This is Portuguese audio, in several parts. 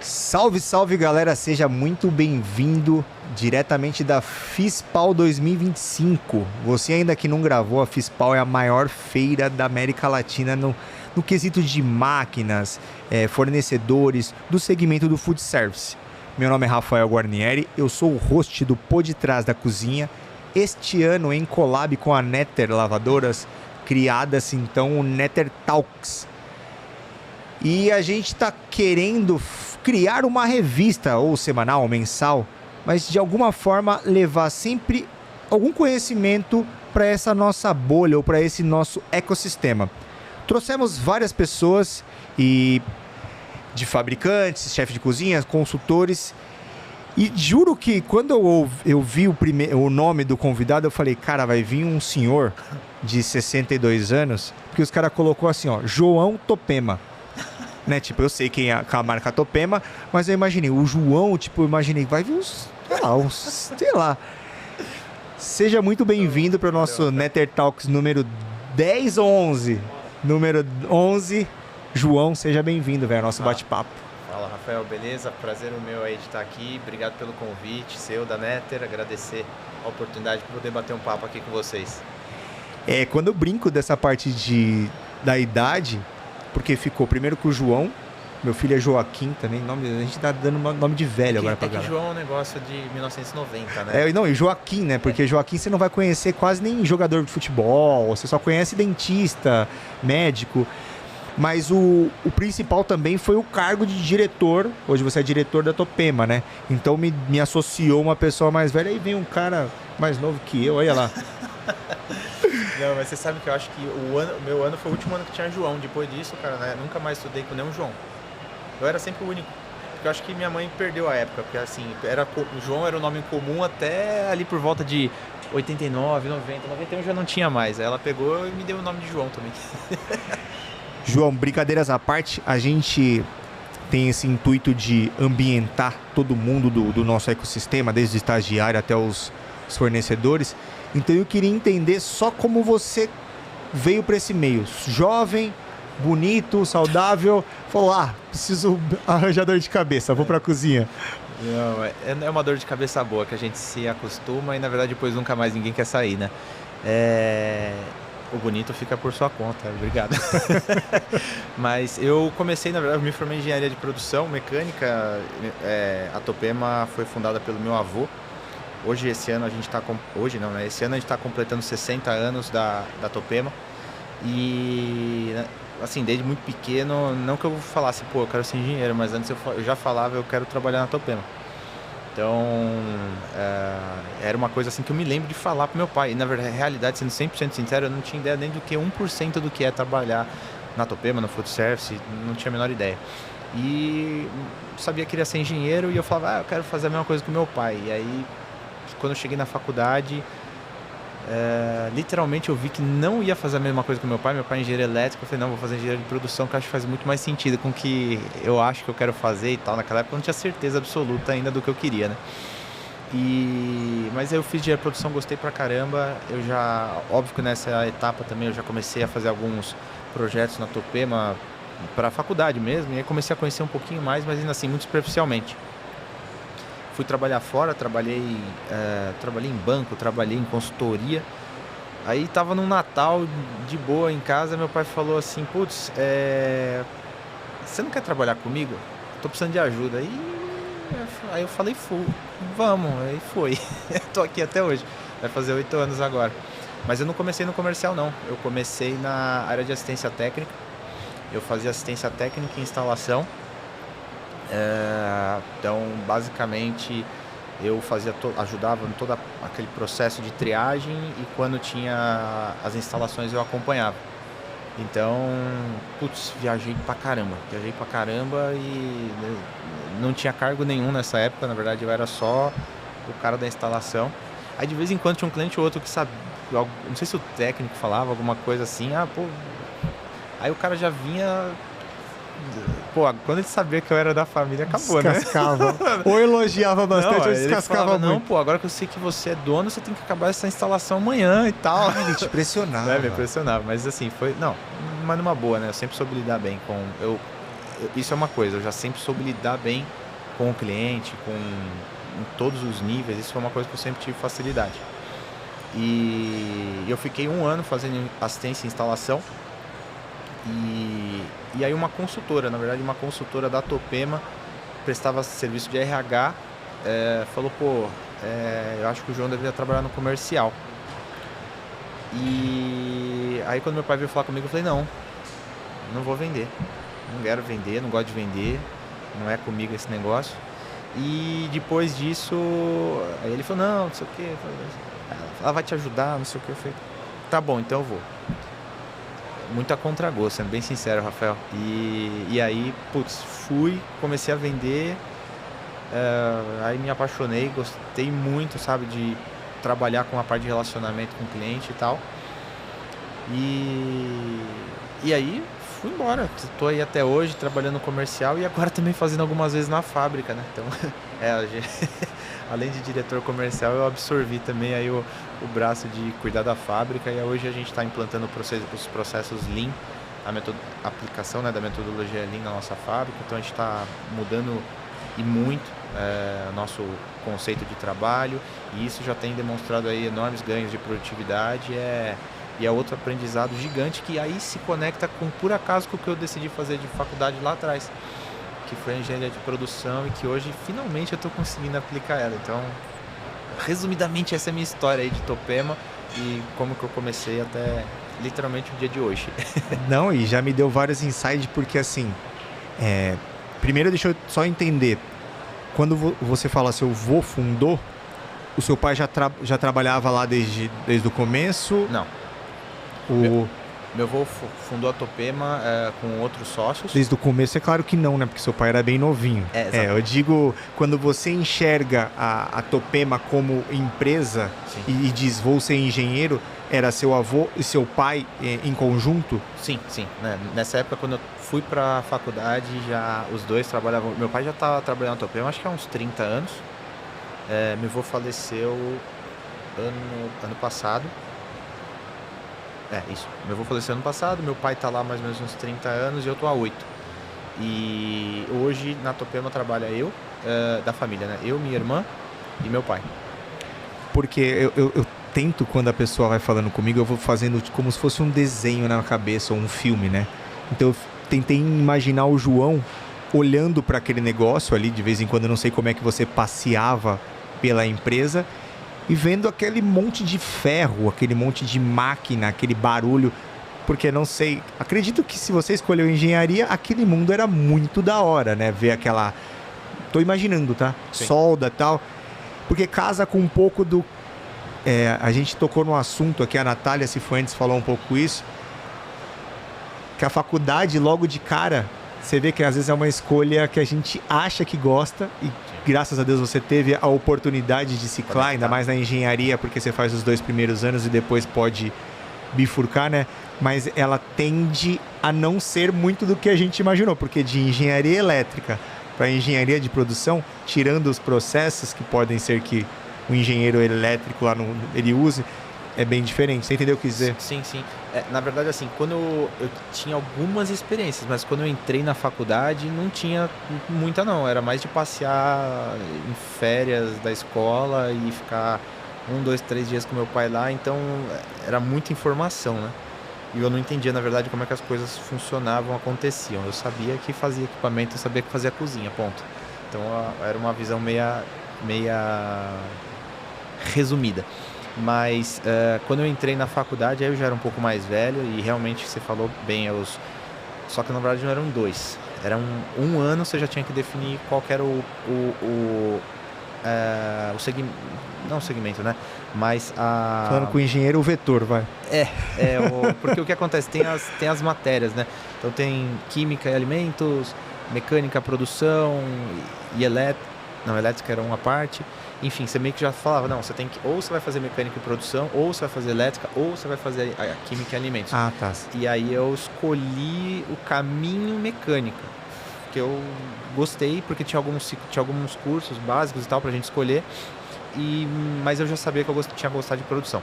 Salve, salve galera, seja muito bem-vindo diretamente da FISPAL 2025. Você ainda que não gravou, a FISPAL é a maior feira da América Latina no quesito de máquinas, fornecedores do segmento do food service. Meu nome é Rafael Guarnieri, eu sou o host do Pô de Trás da Cozinha. Este ano, em collab com a Netter Lavadoras, criada-se então o Netter Talks. E a gente está querendo criar uma revista, ou semanal, ou mensal, mas de alguma forma levar sempre algum conhecimento para essa nossa bolha ou para esse nosso ecossistema. Trouxemos várias pessoas de fabricantes, chefes de cozinha, consultores, e juro que quando eu vi o nome do convidado, eu falei, cara, vai vir um senhor de 62 anos, porque os caras colocou assim, ó, João Topema. Né? Tipo, eu sei quem é a marca Topema, mas eu imaginei, o João, tipo, eu imaginei, vai vir sei lá. Seja muito bem-vindo para o nosso Netter Talks número 10 ou 11. Número 11, João, seja bem-vindo, velho, ao nosso bate-papo. Fala, Rafael, beleza? Prazer o meu aí de estar aqui. Obrigado pelo convite, seu, da Netter. Agradecer a oportunidade de poder bater um papo aqui com vocês. Quando eu brinco dessa parte da idade, porque ficou primeiro com o João, meu filho é Joaquim também, a gente tá dando nome de velho agora pra galera. João é um negócio de 1990, né? E Joaquim, né? Porque Joaquim você não vai conhecer quase nem jogador de futebol, você só conhece dentista, médico. Mas o principal também foi o cargo de diretor. Hoje você é diretor da Topema, né? Então me associou uma pessoa mais velha e vem um cara mais novo que eu, olha lá. Não, mas você sabe que eu acho que o meu ano foi o último ano que tinha João. Depois disso, cara, né, nunca mais estudei com nenhum João. Eu era sempre o único. Porque eu acho que minha mãe perdeu a época. Porque assim, o João era o nome comum até ali por volta de 89, 90. 91 já não tinha mais. Aí ela pegou e me deu o nome de João também. João, brincadeiras à parte, a gente tem esse intuito de ambientar todo mundo do nosso ecossistema, desde o estagiário até os fornecedores. Então eu queria entender só como você veio para esse meio. Jovem, bonito, saudável, falou, preciso arranjar dor de cabeça, vou para a cozinha. Não, é uma dor de cabeça boa, que a gente se acostuma e na verdade depois nunca mais ninguém quer sair, né? O bonito fica por sua conta, obrigado. Mas eu comecei, na verdade, eu me formei em engenharia de produção, mecânica. A Topema foi fundada pelo meu avô. Esse ano a gente está completando 60 anos da Topema. E, assim, desde muito pequeno, não que eu falasse, eu quero ser engenheiro, mas antes eu já falava, eu quero trabalhar na Topema. Então, era uma coisa assim que eu me lembro de falar pro meu pai. E, na verdade, na realidade, sendo 100% sincero, eu não tinha ideia nem do que 1% do que é trabalhar na Topema, no food service, não tinha a menor ideia. E sabia que queria ser engenheiro e eu falava, eu quero fazer a mesma coisa que o meu pai. E aí, quando eu cheguei na faculdade, literalmente eu vi que não ia fazer a mesma coisa que o meu pai é engenheiro elétrico. Eu falei, não, vou fazer engenheiro de produção, que eu acho que faz muito mais sentido com o que eu acho que eu quero fazer e tal. Naquela época eu não tinha certeza absoluta ainda do que eu queria, né? Mas aí eu fiz engenharia de produção, gostei pra caramba. Óbvio que nessa etapa também eu já comecei a fazer alguns projetos na Topema para a faculdade mesmo, e aí comecei a conhecer um pouquinho mais, mas ainda assim muito superficialmente. Fui trabalhar fora, trabalhei em banco, trabalhei em consultoria. Aí tava num Natal de boa em casa, meu pai falou assim, putz, você não quer trabalhar comigo? Tô precisando de ajuda. Aí eu falei, vamos, aí foi. Tô aqui até hoje, vai fazer 8 anos agora. Mas eu não comecei no comercial não, eu comecei na área de assistência técnica. Eu fazia assistência técnica e instalação. Então, basicamente, eu ajudava em todo aquele processo de triagem e quando tinha as instalações eu acompanhava. Então, viajei pra caramba e não tinha cargo nenhum nessa época, na verdade eu era só o cara da instalação. Aí de vez em quando tinha um cliente ou outro que sabia, não sei se o técnico falava alguma coisa assim, aí o cara já vinha... quando ele sabia que eu era da família, acabou, descascava. Né? Ou elogiava bastante, ou descascava muito. Não, agora que eu sei que você é dono, você tem que acabar essa instalação amanhã e tal. Ele te pressionava. Me pressionava, mas assim, mas numa boa, né? Eu sempre soube lidar bem com... isso é uma coisa, eu já sempre soube lidar bem com o cliente, em todos os níveis, isso foi uma coisa que eu sempre tive facilidade. E eu fiquei 1 ano fazendo assistência e instalação, e aí uma consultora, na verdade uma consultora da Topema, prestava serviço de RH, falou, pô, eu acho que o João deveria trabalhar no comercial. E aí quando meu pai veio falar comigo, eu falei, não vou vender, não quero vender, não gosto de vender, não é comigo esse negócio. E depois disso, aí ele falou, não sei o que, ela vai te ajudar, não sei o que. Eu falei, tá bom, então eu vou. Muito a contragosto, sendo bem sincero, Rafael. E aí, comecei a vender, aí me apaixonei, gostei muito, sabe, de trabalhar com a parte de relacionamento com o cliente e tal. E aí fui embora, estou aí até hoje trabalhando no comercial e agora também fazendo algumas vezes na fábrica, né? Então, além de diretor comercial, eu absorvi também aí o braço de cuidar da fábrica, e hoje a gente está implantando os processos Lean, a aplicação, né, da metodologia Lean na nossa fábrica. Então a gente está mudando e muito o nosso conceito de trabalho, e isso já tem demonstrado aí enormes ganhos de produtividade. E é outro aprendizado gigante que aí se conecta com, por acaso, com o que eu decidi fazer de faculdade lá atrás, que foi a engenharia de produção, e que hoje finalmente eu estou conseguindo aplicar ela. Então, resumidamente, essa é a minha história aí de Topema e como que eu comecei até literalmente o dia de hoje. Não, e já me deu vários insights, porque assim, primeiro deixa eu só entender, quando você fala seu avô fundou, o seu pai já trabalhava lá desde o começo? Não. Meu avô fundou a Topema com outros sócios. Desde o começo é claro que não, né? Porque seu pai era bem novinho. Eu digo, quando você enxerga a Topema como empresa e diz, vou ser engenheiro, era seu avô e seu pai em conjunto? Sim. Né? Nessa época, quando eu fui para a faculdade, já os dois trabalhavam. Meu pai já estava trabalhando na Topema, acho que há uns 30 anos. Meu avô faleceu ano passado. Isso. Meu avô faleceu ano passado, meu pai está lá mais ou menos uns 30 anos e eu tô há 8. E hoje na Topema trabalha eu, da família, né? Eu, minha irmã e meu pai. Porque eu tento, quando a pessoa vai falando comigo, eu vou fazendo como se fosse um desenho na cabeça ou um filme, né? Então eu tentei imaginar o João olhando para aquele negócio ali, de vez em quando, eu não sei como é que você passeava pela empresa, e vendo aquele monte de ferro, aquele monte de máquina, aquele barulho, porque não sei, acredito que se você escolheu engenharia, aquele mundo era muito da hora, né? Ver aquela, tô imaginando, tá? Sim. Solda e tal, porque casa com um pouco do, a gente tocou no assunto aqui, a Natália Cifuentes falou um pouco isso, que a faculdade logo de cara, você vê que às vezes é uma escolha que a gente acha que gosta e graças a Deus você teve a oportunidade de ciclar, ainda mais na engenharia, porque você faz os 2 primeiros anos e depois pode bifurcar, né? Mas ela tende a não ser muito do que a gente imaginou, porque de engenharia elétrica para engenharia de produção, tirando os processos que podem ser que o engenheiro elétrico lá ele use, é bem diferente. Você entendeu o que quis dizer? Sim. Na verdade, assim, quando eu tinha algumas experiências, mas quando eu entrei na faculdade não tinha muita não. Era mais de passear em férias da escola e ficar 1, 2, 3 dias com meu pai lá. Então era muita informação, né? E eu não entendia, na verdade, como é que as coisas funcionavam, aconteciam. Eu sabia que fazia equipamento, eu sabia que fazia cozinha, ponto. Então era uma visão meia resumida. Mas quando eu entrei na faculdade, aí eu já era um pouco mais velho e realmente você falou bem, só que na verdade não eram 2, era um ano você já tinha que definir qual que era o segmento, não o segmento, né? Mas falando com o engenheiro, o vetor, vai. Porque o que acontece, tem as matérias, né? Então tem química e alimentos, mecânica, produção e elétrica era uma parte. Enfim, você meio que já falava, não, você tem que, ou você vai fazer mecânica e produção, ou você vai fazer elétrica, ou você vai fazer a química e alimentos. Ah, tá. E aí eu escolhi o caminho mecânico, que eu gostei, porque tinha alguns cursos básicos e tal pra gente escolher, mas eu já sabia que eu tinha gostado de produção.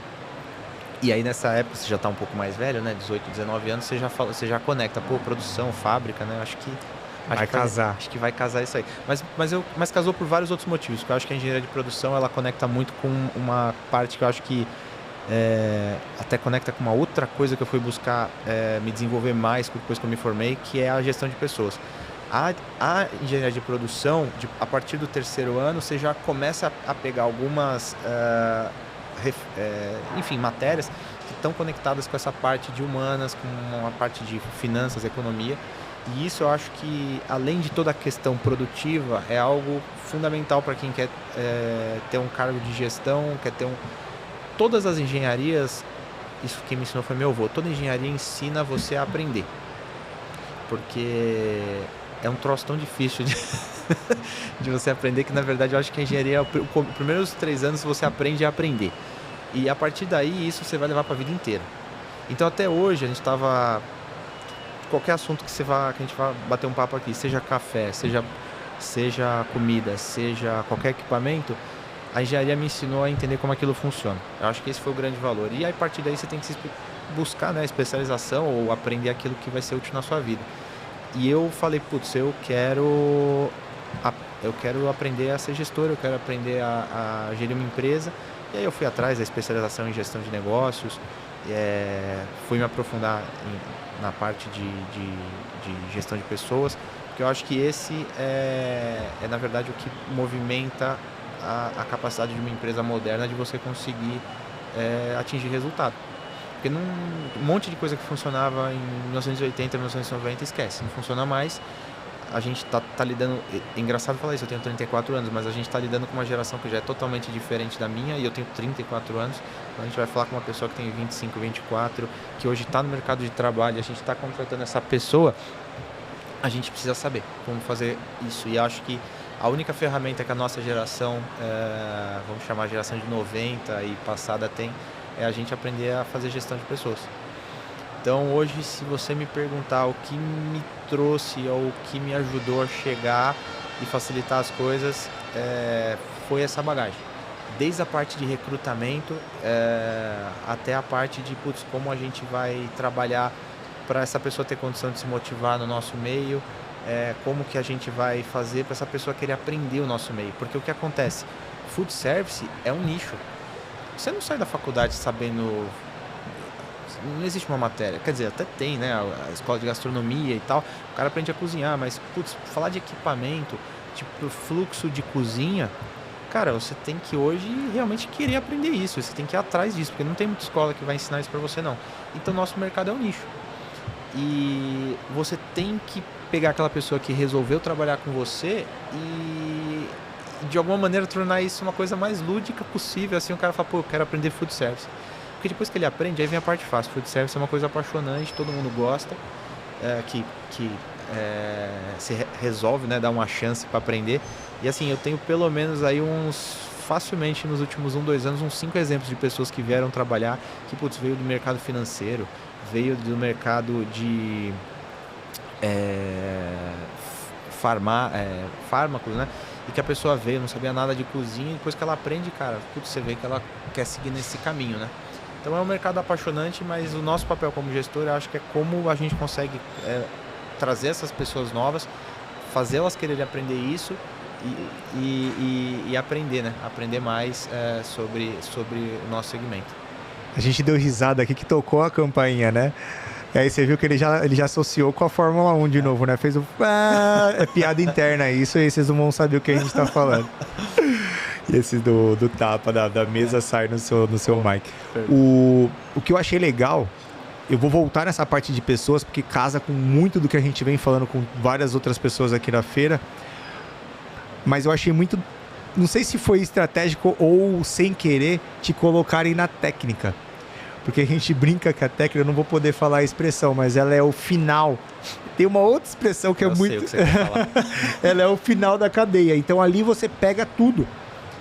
E aí nessa época, você já tá um pouco mais velho, né, 18, 19 anos, você já conecta, produção, fábrica, né, acho que Vai casar. Acho que vai casar isso aí. Mas casou por vários outros motivos. Eu acho que a engenharia de produção, ela conecta muito com uma parte que eu acho que até conecta com uma outra coisa que eu fui buscar me desenvolver mais depois que eu me formei, que é a gestão de pessoas. A engenharia de produção, a partir do terceiro ano, você já começa a pegar algumas matérias que estão conectadas com essa parte de humanas, com a parte de finanças, economia. E isso eu acho que, além de toda a questão produtiva, é algo fundamental para quem quer ter um cargo de gestão, quer ter Todas as engenharias, isso quem me ensinou foi meu avô, toda engenharia ensina você a aprender. Porque é um troço tão difícil de você aprender que, na verdade, eu acho que a engenharia, os primeiros 3 anos você aprende a aprender. E a partir daí, isso você vai levar para a vida inteira. Então, até hoje, a gente estava... Qualquer assunto que a gente vai bater um papo aqui, seja café, seja comida, seja qualquer equipamento, a engenharia me ensinou a entender como aquilo funciona. Eu acho que esse foi o grande valor. E aí, a partir daí, você tem que buscar, né, especialização ou aprender aquilo que vai ser útil na sua vida. E eu falei, putz, eu quero aprender a ser gestor, eu quero aprender a gerir uma empresa. E aí eu fui atrás da especialização em gestão de negócios, fui me aprofundar na parte de gestão de pessoas, porque eu acho que esse na verdade, o que movimenta a capacidade de uma empresa moderna de você conseguir atingir resultado. Porque um monte de coisa que funcionava em 1980, 1990, esquece, não funciona mais. A gente tá lidando... É engraçado falar isso, eu tenho 34 anos, mas a gente está lidando com uma geração que já é totalmente diferente da minha, e eu tenho 34 anos. Então a gente vai falar com uma pessoa que tem 25, 24, que hoje está no mercado de trabalho, a gente está contratando essa pessoa, a gente precisa saber como fazer isso. E acho que a única ferramenta que a nossa geração, vamos chamar a geração de 90 e passada, tem, é a gente aprender a fazer gestão de pessoas. Então hoje, se você me perguntar o que me trouxe ou o que me ajudou a chegar e facilitar as coisas, foi essa bagagem. Desde a parte de recrutamento até a parte de como a gente vai trabalhar para essa pessoa ter condição de se motivar no nosso meio, como que a gente vai fazer para essa pessoa querer aprender o nosso meio. Porque o que acontece? Food service é um nicho. Você não sai da faculdade sabendo... Não existe uma matéria, quer dizer, até tem, né, a escola de gastronomia e tal, o cara aprende a cozinhar, mas, falar de equipamento, tipo, fluxo de cozinha, cara, você tem que hoje realmente querer aprender isso, você tem que ir atrás disso, porque não tem muita escola que vai ensinar isso pra você, não. Então, nosso mercado é um nicho. E você tem que pegar aquela pessoa que resolveu trabalhar com você e, de alguma maneira, tornar isso uma coisa mais lúdica possível, assim, o cara fala, eu quero aprender food service. Porque depois que ele aprende, aí vem a parte fácil. Food service é uma coisa apaixonante, todo mundo gosta, que se resolve, né, dar uma chance para aprender. E assim, eu tenho pelo menos aí facilmente nos últimos 2 anos, uns 5 exemplos de pessoas que vieram trabalhar, que veio do mercado financeiro, veio do mercado de fármacos, né? E que a pessoa veio, não sabia nada de cozinha, e depois que ela aprende, cara, você vê que ela quer seguir nesse caminho, né? Então é um mercado apaixonante, mas o nosso papel como gestor, eu acho que é como a gente consegue trazer essas pessoas novas, fazer elas quererem aprender isso e aprender, né? Aprender mais sobre o nosso segmento. A gente deu risada aqui que tocou a campainha, né? E aí você viu que ele já associou com a Fórmula 1 de novo, né? Fez é piada interna isso, e vocês não vão saber o que a gente tá falando. E esse do tapa da mesa sai no seu mic. O que eu achei legal, eu vou voltar nessa parte de pessoas, porque casa com muito do que a gente vem falando com várias outras pessoas aqui na feira. Mas eu achei muito... Não sei se foi estratégico ou sem querer te colocarem na técnica. Porque a gente brinca que a técnica, eu não vou poder falar a expressão, mas ela é o final. Tem uma outra expressão que eu muito... sei o que você quer falar. Ela é o final da cadeia. Então ali você pega tudo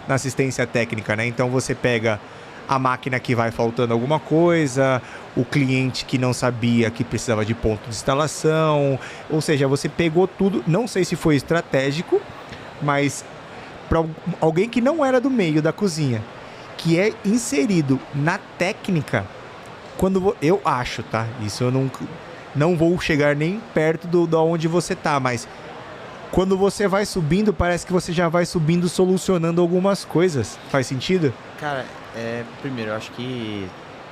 na assistência técnica, né? Então você pega a máquina que vai faltando alguma coisa, o cliente que não sabia que precisava de ponto de instalação, ou seja, você pegou tudo, não sei se foi estratégico, mas para alguém que não era do meio da cozinha, que é inserido na técnica, quando eu acho, tá? Isso eu não vou chegar nem perto da onde você tá, mas quando você vai subindo, parece que você já vai subindo solucionando algumas coisas. Faz sentido? Cara, primeiro, eu acho que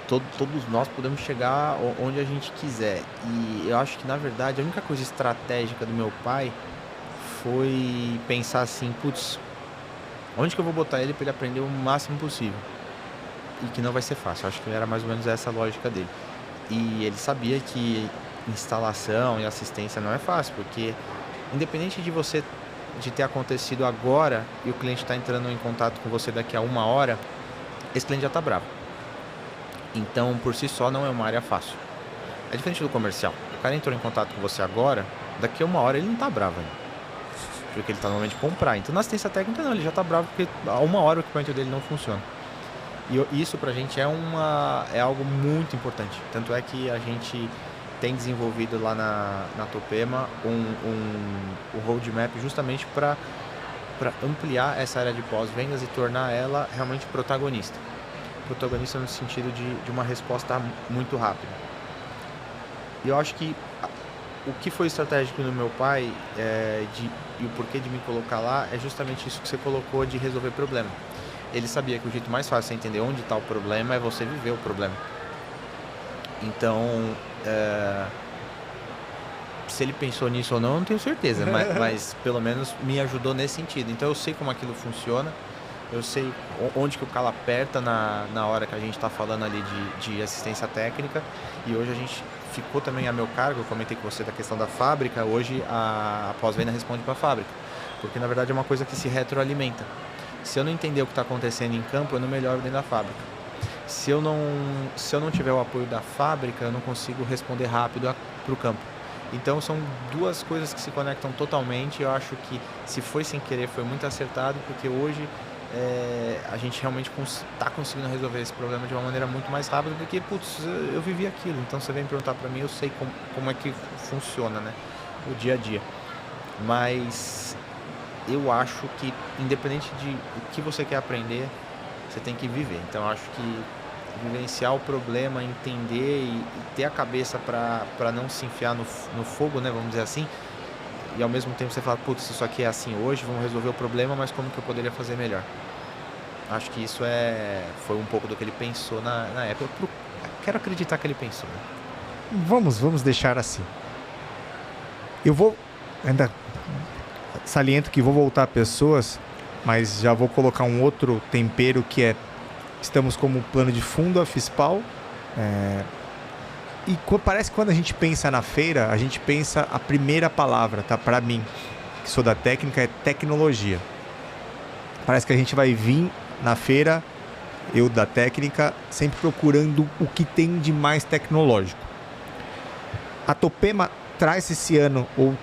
todos nós podemos chegar onde a gente quiser. E eu acho que, na verdade, a única coisa estratégica do meu pai foi pensar assim, putz, onde que eu vou botar ele para ele aprender o máximo possível? E que não vai ser fácil. Eu acho que era mais ou menos essa a lógica dele. E ele sabia que instalação e assistência não é fácil, porque independente de ter acontecido agora e o cliente está entrando em contato com você daqui a 1 hora, esse cliente já está bravo. Então, por si só, não é uma área fácil. É diferente do comercial. O cara entrou em contato com você agora, daqui a 1 hora ele não está bravo ainda. Porque ele está normalmente comprar. Então, na assistência técnica, não, ele já está bravo porque a 1 hora o equipamento dele não funciona. E isso pra gente é algo muito importante. Tanto é que a gente tem desenvolvido lá na Topema um roadmap justamente para ampliar essa área de pós-vendas e tornar ela realmente protagonista. Protagonista no sentido de uma resposta muito rápida. E eu acho que o que foi estratégico no meu pai e o porquê de me colocar lá é justamente isso que você colocou de resolver problema. Ele sabia que o jeito mais fácil de entender onde está o problema é você viver o problema. Então, se ele pensou nisso ou não, eu não tenho certeza, mas pelo menos me ajudou nesse sentido. Então eu sei como aquilo funciona, eu sei onde que o calo aperta na hora que a gente está falando ali de assistência técnica, e hoje a gente ficou também a meu cargo. Eu comentei com você da questão da fábrica, hoje a pós-venda responde para a fábrica, porque na verdade é uma coisa que se retroalimenta. Se eu não entender o que está acontecendo em campo, eu não melhoro dentro da fábrica. Se eu não tiver o apoio da fábrica, eu não consigo responder rápido para o campo. Então são duas coisas que se conectam totalmente. Eu acho que se foi sem querer, foi muito acertado, porque hoje a gente realmente está conseguindo resolver esse problema de uma maneira muito mais rápida, porque, putz, eu vivi aquilo. Então você vem perguntar para mim, eu sei como é que funciona, né? O dia a dia. Mas eu acho que, independente de o que você quer aprender, você tem que viver. Então eu acho que vivenciar o problema, entender e ter a cabeça para não se enfiar no fogo, né, vamos dizer assim, e ao mesmo tempo você fala, putz, isso aqui é assim hoje, vamos resolver o problema, mas como que eu poderia fazer melhor? Acho que isso foi um pouco do que ele pensou na época. Eu quero acreditar que ele pensou, né? Vamos deixar assim. Eu vou ainda saliento que vou voltar a pessoas, mas já vou colocar um outro tempero, que estamos como plano de fundo a Fispal, e parece que quando a gente pensa na feira, a gente pensa a primeira palavra, tá? Para mim, que sou da técnica, é tecnologia. Parece que a gente vai vir na feira, eu da técnica, sempre procurando o que tem de mais tecnológico. A Topema traz esse ano, ou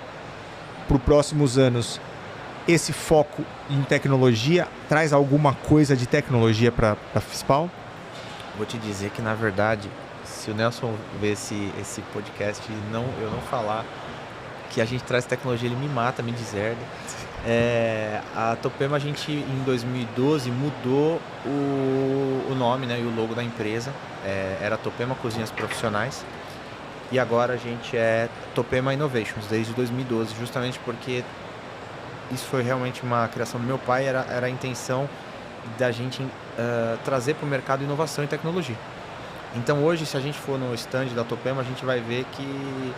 para os próximos anos, esse foco em tecnologia? Traz alguma coisa de tecnologia para a Fispal? Vou te dizer que, na verdade, se o Nelson ver esse podcast e eu não falar que a gente traz tecnologia, ele me mata, me deserda. A Topema, a gente em 2012 mudou o nome, né, e o logo da empresa. Era Topema Cozinhas Profissionais. E agora a gente é Topema Innovations, desde 2012, justamente porque isso foi realmente uma criação do meu pai, era a intenção da gente trazer para o mercado inovação e tecnologia. Então hoje, se a gente for no stand da Topema, a gente vai ver que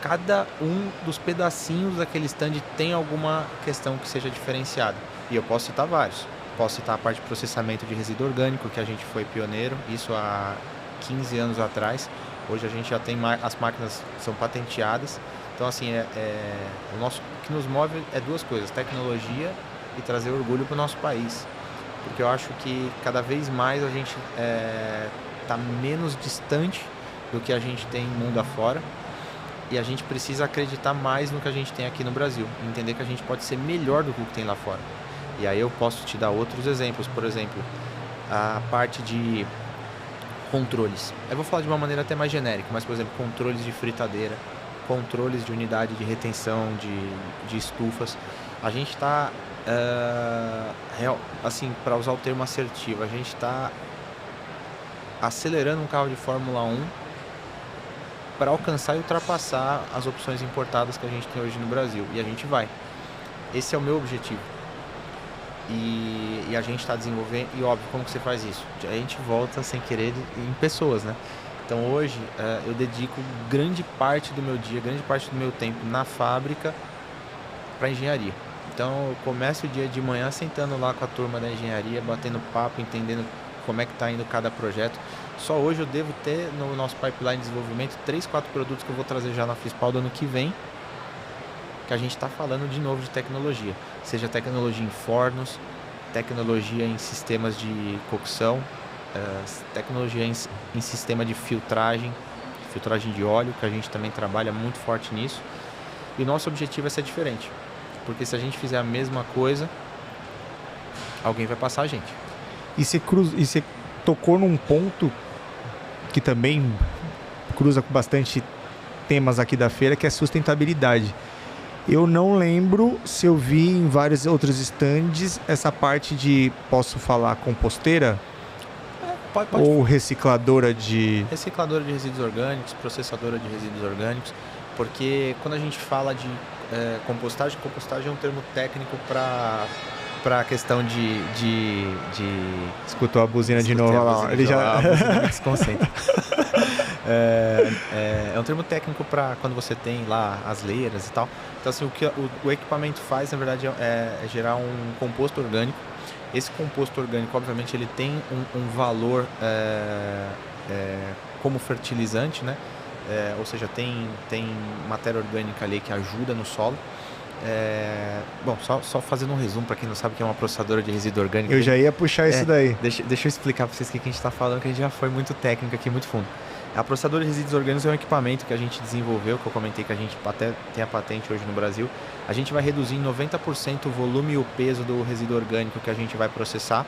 cada um dos pedacinhos daquele stand tem alguma questão que seja diferenciada. E eu posso citar vários. Posso citar a parte de processamento de resíduo orgânico, que a gente foi pioneiro, isso há 15 anos atrás. Hoje a gente já tem, as máquinas são patenteadas. Então, assim, o que nos move é duas coisas: tecnologia e trazer orgulho para o nosso país. Porque eu acho que cada vez mais a gente está menos distante do que a gente tem mundo afora. E a gente precisa acreditar mais no que a gente tem aqui no Brasil. Entender que a gente pode ser melhor do que o que tem lá fora. E aí eu posso te dar outros exemplos. Por exemplo, a parte de controles. Eu vou falar de uma maneira até mais genérica, mas, por exemplo, controles de fritadeira, controles de unidade de retenção de estufas. A gente está, assim, para usar o termo assertivo, a gente está acelerando um carro de Fórmula 1 para alcançar e ultrapassar as opções importadas que a gente tem hoje no Brasil. E a gente vai. esse é o meu objetivo. E a gente está desenvolvendo, e óbvio, como que você faz isso? A gente volta sem querer em pessoas, né? Então hoje eu dedico grande parte do meu dia, grande parte do meu tempo na fábrica para engenharia. Então eu começo o dia de manhã sentando lá com a turma da engenharia, batendo papo, entendendo como é que está indo cada projeto. Só hoje eu devo ter no nosso pipeline de desenvolvimento 3, 4 produtos que eu vou trazer já na FISPAL do ano que vem, que a gente está falando de novo de tecnologia. Seja tecnologia em fornos, tecnologia em sistemas de cocção, tecnologia em sistema de filtragem de óleo, que a gente também trabalha muito forte nisso. E o nosso objetivo é ser diferente, porque se a gente fizer a mesma coisa, alguém vai passar a gente. E você tocou num ponto que também cruza com bastante temas aqui da feira, que é sustentabilidade. Eu não lembro se eu vi em vários outros stands essa parte de, posso falar, composteira? Pode. Ou recicladora de... Recicladora de resíduos orgânicos, processadora de resíduos orgânicos, porque quando a gente fala de compostagem é um termo técnico para a questão de... Escutou a buzina de novo lá. Ele já... A buzina me desconcentra. É um termo técnico para quando você tem lá as leiras e tal. Então, assim, o que o equipamento faz, na verdade, é gerar um composto orgânico. Esse composto orgânico, obviamente, ele tem um valor como fertilizante, né? Ou seja, tem matéria orgânica ali que ajuda no solo. Bom, só fazendo um resumo para quem não sabe o que é uma processadora de resíduo orgânico. Eu já ia puxar isso daí. Deixa eu explicar para vocês o que a gente está falando, que a gente já foi muito técnico aqui, muito fundo. A processadora de resíduos orgânicos é um equipamento que a gente desenvolveu, que eu comentei que a gente até tem a patente hoje no Brasil. A gente vai reduzir em 90% o volume e o peso do resíduo orgânico que a gente vai processar.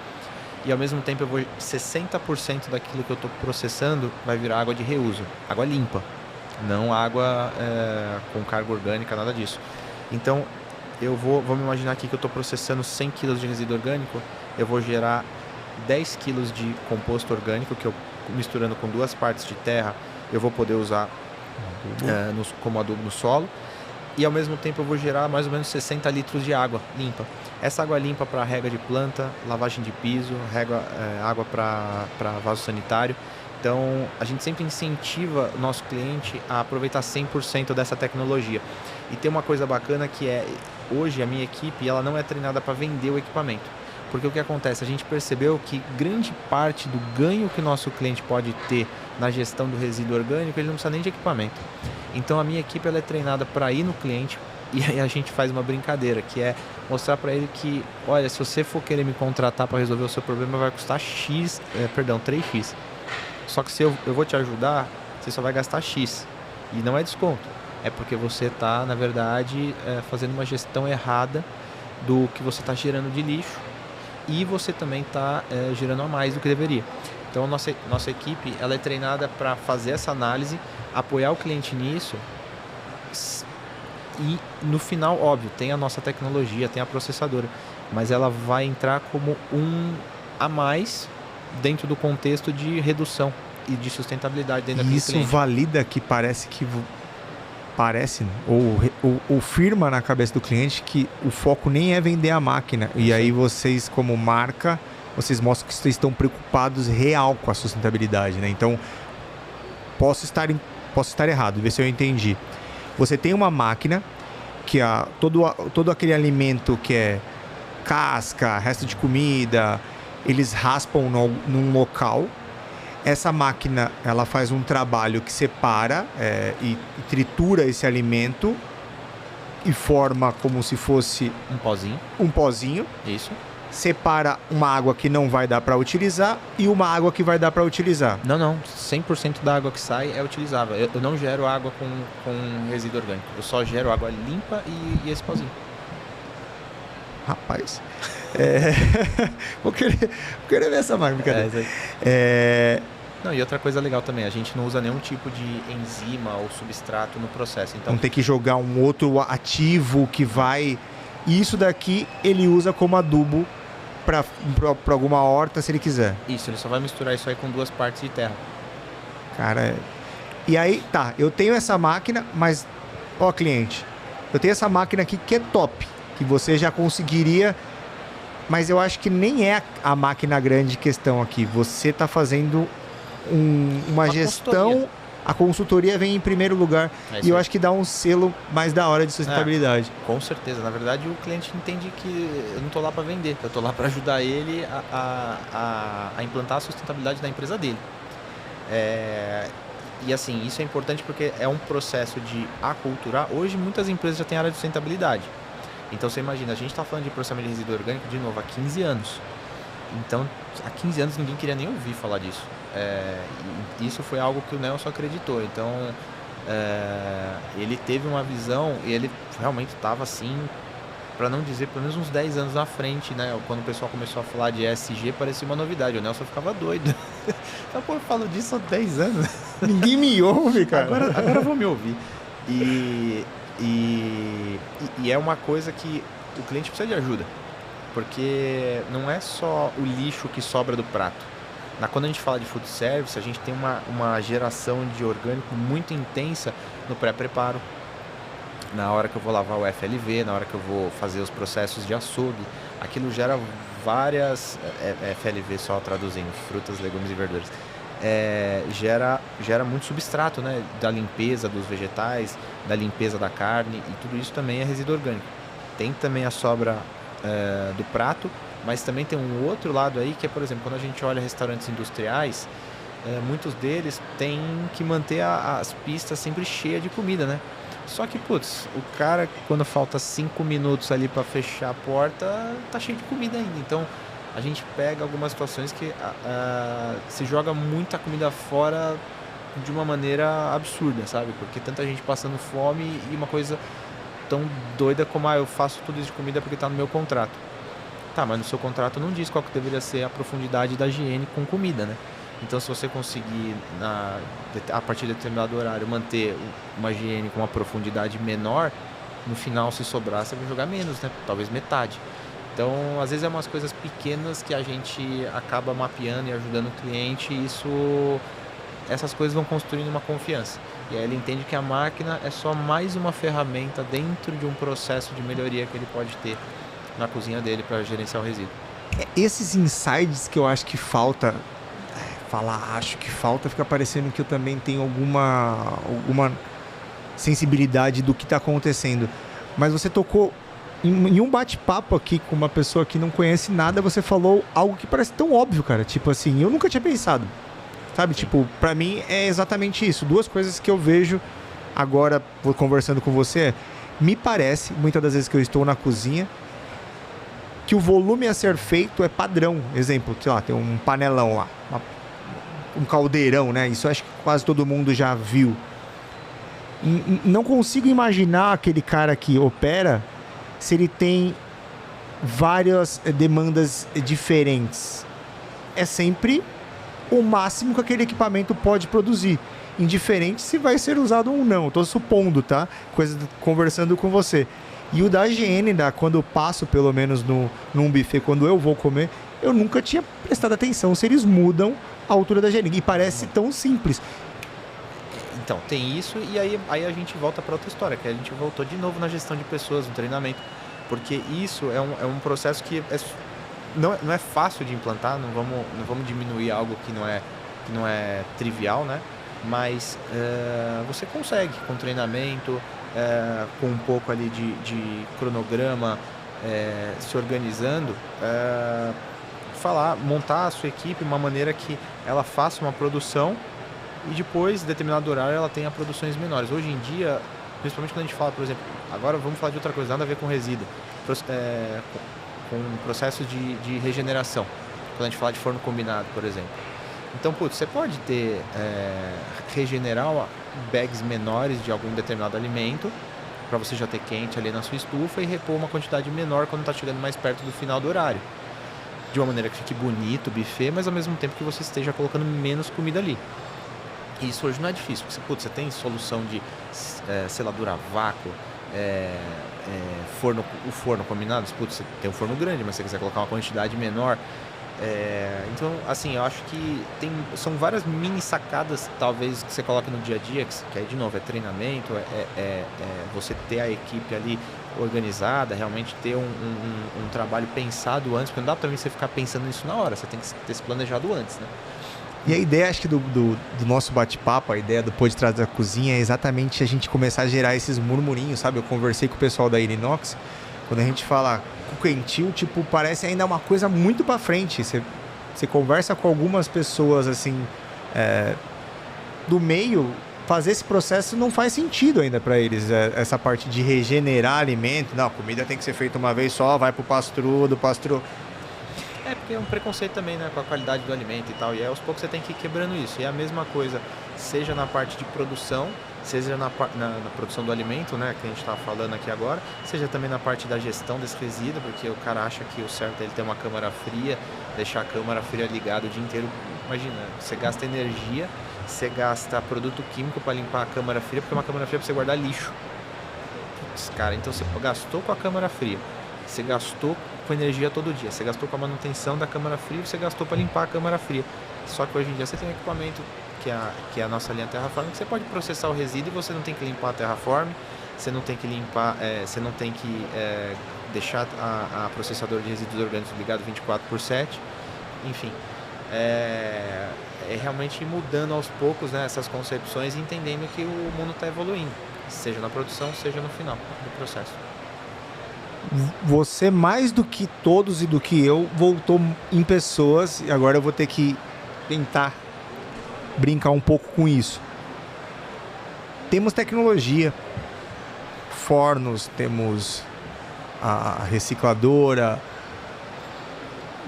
E ao mesmo tempo 60% daquilo que eu estou processando vai virar água de reuso, água limpa, não água com carga orgânica, nada disso. Então vamos imaginar aqui que eu estou processando 100 kg de resíduo orgânico, eu vou gerar 10 kg de composto orgânico, que eu misturando com 2 partes de terra, eu vou poder usar como adubo no solo. E ao mesmo tempo eu vou gerar mais ou menos 60 litros de água limpa. Essa água limpa para rega de planta, lavagem de piso, água para vaso sanitário. Então a gente sempre incentiva o nosso cliente a aproveitar 100% dessa tecnologia. E tem uma coisa bacana que hoje a minha equipe ela não é treinada para vender o equipamento. Porque o que acontece? A gente percebeu que grande parte do ganho que o nosso cliente pode ter na gestão do resíduo orgânico, ele não precisa nem de equipamento. Então a minha equipe ela é treinada para ir no cliente e aí a gente faz uma brincadeira, que é mostrar para ele que, olha, se você for querer me contratar para resolver o seu problema, vai custar 3x. Só que se eu vou te ajudar, você só vai gastar X. E não é desconto. É porque você está, na verdade, fazendo uma gestão errada do que você está gerando de lixo. E você também está gerando a mais do que deveria. Então, nossa equipe ela é treinada para fazer essa análise, apoiar o cliente nisso. E no final, óbvio, tem a nossa tecnologia, tem a processadora. Mas ela vai entrar como a mais dentro do contexto de redução e de sustentabilidade dentro daquele cliente. Isso valida que parece, ou firma na cabeça do cliente que o foco nem é vender a máquina. E aí vocês, como marca, vocês mostram que vocês estão preocupados real com a sustentabilidade, né? Então, posso estar errado, ver se eu entendi. Você tem uma máquina que todo aquele alimento que é casca, resto de comida, eles raspam num local. Essa máquina, ela faz um trabalho que separa e tritura esse alimento e forma como se fosse um pozinho. Isso. Separa uma água que não vai dar para utilizar e uma água que vai dar para utilizar. Não. 100% da água que sai é utilizável. Eu não gero água com resíduo orgânico. Eu só gero água limpa e esse pozinho. Rapaz, vou querer ver essa máquina. Não, e outra coisa legal também, a gente não usa nenhum tipo de enzima ou substrato no processo. Então, não tem que jogar um outro ativo que vai... E isso daqui ele usa como adubo para alguma horta, se ele quiser. Isso, ele só vai misturar isso aí com 2 partes de terra. Cara, e aí, tá, eu tenho essa máquina, mas, ó cliente, eu tenho essa máquina aqui que é top. que você já conseguiria, mas eu acho que nem é a máquina grande questão aqui. Você está fazendo uma gestão, consultoria. A consultoria vem em primeiro lugar e eu acho que dá um selo mais da hora de sustentabilidade. Com certeza. Na verdade, o cliente entende que eu não estou lá para vender, eu estou lá para ajudar ele a implantar a sustentabilidade da empresa dele. E assim, isso é importante porque é um processo de aculturar. Hoje, muitas empresas já têm área de sustentabilidade. Então, você imagina, a gente está falando de processamento de resíduo orgânico, de novo, há 15 anos. Então, há 15 anos ninguém queria nem ouvir falar disso. E isso foi algo que o Nelson acreditou. Então, ele teve uma visão e ele realmente estava assim, para não dizer pelo menos uns 10 anos na frente, né? Quando o pessoal começou a falar de ESG, parecia uma novidade. O Nelson ficava doido. Pô, eu falo disso há 10 anos. Ninguém me ouve, cara. Agora vão me ouvir. E é uma coisa que o cliente precisa de ajuda. Porque não é só o lixo que sobra do prato. Quando a gente fala de food service, a gente tem uma geração de orgânico muito intensa no pré-preparo. Na hora que eu vou lavar o FLV, na hora que eu vou fazer os processos de açougue, aquilo gera várias... FLV só traduzindo, frutas, legumes e verduras. Gera muito substrato, né? Da limpeza dos vegetais, da limpeza da carne, e tudo isso também é resíduo orgânico. Tem também a sobra do prato, mas também tem um outro lado aí, que é, por exemplo, quando a gente olha restaurantes industriais, muitos deles têm que manter as pistas sempre cheias de comida, né? Só que, putz, o cara, quando falta 5 minutos ali para fechar a porta, tá cheio de comida ainda. Então, a gente pega algumas situações que se joga muita comida fora de uma maneira absurda, sabe? Porque tanta gente passando fome e uma coisa tão doida como, eu faço tudo isso de comida porque tá no meu contrato. Tá, mas no seu contrato não diz qual que deveria ser a profundidade da higiene com comida, né? Então, se você conseguir, a partir de determinado horário, manter uma higiene com uma profundidade menor, no final, se sobrar, você vai jogar menos, né? Talvez metade. Então, às vezes, é umas coisas pequenas que a gente acaba mapeando e ajudando o cliente, e essas coisas vão construindo uma confiança. E aí ele entende que a máquina é só mais uma ferramenta dentro de um processo de melhoria que ele pode ter na cozinha dele para gerenciar o resíduo. Esses insights que eu acho que falta... acho que falta, fica parecendo que eu também tenho alguma sensibilidade do que está acontecendo. Mas você tocou em um bate-papo aqui com uma pessoa que não conhece nada, você falou algo que parece tão óbvio, cara. Tipo assim, eu nunca tinha pensado. Sabe? Sim. Tipo, pra mim é exatamente isso. Duas coisas que eu vejo agora, conversando com você, me parece, muitas das vezes que eu estou na cozinha, que o volume a ser feito é padrão. Exemplo, sei lá, tem um panelão lá, um caldeirão, né? Isso eu acho que quase todo mundo já viu. Não consigo imaginar aquele cara que opera se ele tem várias demandas diferentes. É sempre o máximo que aquele equipamento pode produzir, indiferente se vai ser usado ou não. Estou supondo, tá? Conversando com você. E o da higiene, quando eu passo, pelo menos num buffet, quando eu vou comer, eu nunca tinha prestado atenção se eles mudam a altura da higiene. E parece tão simples. Então, tem isso, e aí a gente volta para outra história, que a gente voltou de novo na gestão de pessoas, no treinamento. Porque isso é um processo que não é fácil de implantar, não vamos diminuir algo que não é trivial, né? Mas você consegue, com treinamento, com um pouco ali de cronograma, se organizando, montar a sua equipe de uma maneira que ela faça uma produção e depois, em determinado horário, ela tenha produções menores. Hoje em dia, principalmente quando a gente fala, por exemplo, agora vamos falar de outra coisa, nada a ver com resíduo, com processos de regeneração, quando a gente fala de forno combinado, por exemplo. Então, você pode regenerar bags menores de algum determinado alimento, para você já ter quente ali na sua estufa e repor uma quantidade menor quando está chegando mais perto do final do horário. De uma maneira que fique bonito o buffet, mas ao mesmo tempo que você esteja colocando menos comida ali. E isso hoje não é difícil, porque você tem solução de seladura a vácuo, o forno combinado, você tem um forno grande, mas se você quiser colocar uma quantidade menor. Então, assim, eu acho que são várias mini sacadas, talvez, que você coloca no dia a dia, que aí, de novo, é treinamento, você ter a equipe ali organizada, realmente ter um trabalho pensado antes, porque não dá também você ficar pensando nisso na hora, você tem que ter se planejado antes, né? E a ideia, acho que do nosso bate-papo, a ideia do Pô de Trás da Cozinha é exatamente a gente começar a gerar esses murmurinhos, sabe? Eu conversei com o pessoal da Inox, quando a gente fala quentil, tipo, parece ainda uma coisa muito pra frente. Você conversa com algumas pessoas, assim, do meio, fazer esse processo não faz sentido ainda pra eles. Essa parte de regenerar alimento. Não, a comida tem que ser feita uma vez só, vai pro pastrudo, Porque é um preconceito também, né, com a qualidade do alimento e tal, e aí aos poucos você tem que ir quebrando isso. E é a mesma coisa, seja na parte de produção, seja na produção do alimento, né, que a gente está falando aqui agora, seja também na parte da gestão desse resíduo, porque o cara acha que o certo é ele ter uma câmara fria, deixar a câmara fria ligada o dia inteiro. Imagina, você gasta energia, você gasta produto químico para limpar a câmara fria, porque uma câmara fria é para você guardar lixo. Putz, cara, então você gastou com a câmara fria, você gastou com energia todo dia, você gastou com a manutenção da câmara fria, você gastou para limpar a câmara fria. Só que hoje em dia você tem um equipamento que é a nossa linha Terraform, que você pode processar o resíduo e você não tem que limpar a Terraform, você não tem que limpar, você não tem que deixar a processadora de resíduos orgânicos ligado 24/7, enfim. É realmente ir mudando aos poucos, né, essas concepções e entendendo que o mundo está evoluindo, seja na produção, seja no final do processo. Você, mais do que todos e do que eu, voltou em pessoas, e agora eu vou ter que tentar brincar um pouco com isso. Temos tecnologia, fornos, temos a recicladora,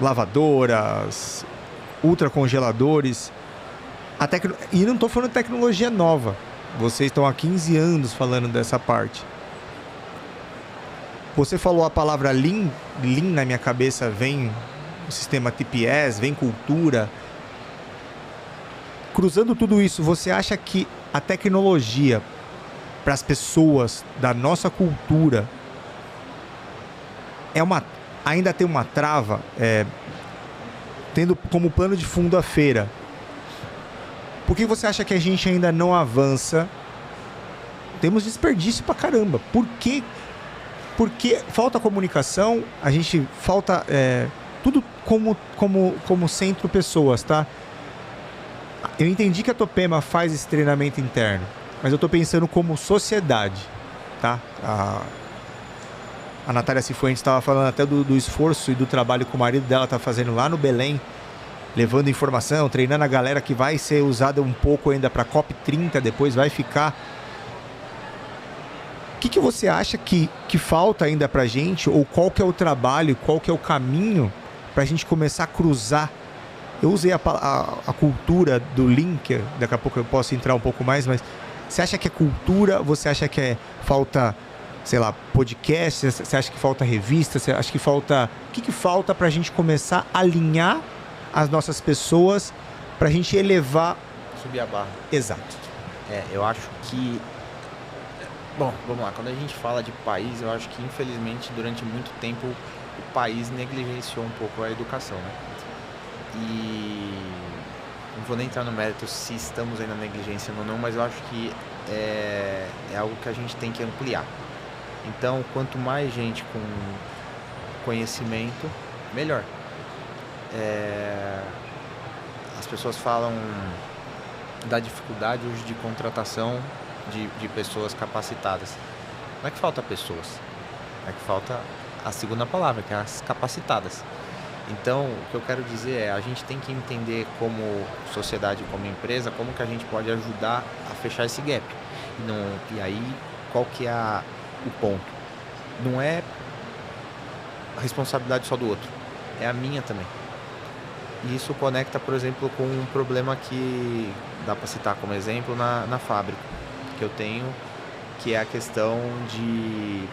lavadoras, ultracongeladores, e não estou falando de tecnologia nova. Vocês estão há 15 anos falando dessa parte. Você falou a palavra Lean. Lean na minha cabeça vem o sistema TPS, vem cultura. Cruzando tudo isso, você acha que a tecnologia para as pessoas da nossa cultura ainda tem uma trava, tendo como plano de fundo a feira? Por que você acha que a gente ainda não avança? Temos desperdício pra caramba. Por quê? Porque falta comunicação, a gente falta tudo como centro pessoas, tá? Eu entendi que a Topema faz esse treinamento interno, mas eu tô pensando como sociedade, tá? A Natália Cifuentes estava falando até do esforço e do trabalho que o marido dela tá fazendo lá no Belém, levando informação, treinando a galera que vai ser usada um pouco ainda para COP30, depois vai ficar. O que você acha que falta ainda pra gente? Ou qual que é o trabalho, qual que é o caminho pra gente começar a cruzar? Eu usei a cultura do link, daqui a pouco eu posso entrar um pouco mais, mas você acha que é cultura? Você acha que falta, sei lá, podcast? Você acha que falta revista? Você acha que falta... O que falta pra gente começar a alinhar as nossas pessoas pra gente elevar... Subir a barra. Exato. Eu acho que... Bom, vamos lá. Quando a gente fala de país, eu acho que, infelizmente, durante muito tempo, o país negligenciou um pouco a educação, né? E não vou nem entrar no mérito se estamos aí na negligência ou não, mas eu acho que é algo que a gente tem que ampliar. Então, quanto mais gente com conhecimento, melhor. As pessoas falam da dificuldade hoje de contratação de pessoas capacitadas. Não é que falta pessoas, é que falta a segunda palavra, que é as capacitadas. Então, o que eu quero dizer é, a gente tem que entender como sociedade, como empresa, como que a gente pode ajudar a fechar esse gap. E aí, qual que é o ponto? Não é a responsabilidade só do outro, é a minha também. E isso conecta, por exemplo, com um problema que dá para citar como exemplo na fábrica que eu tenho, que é a questão de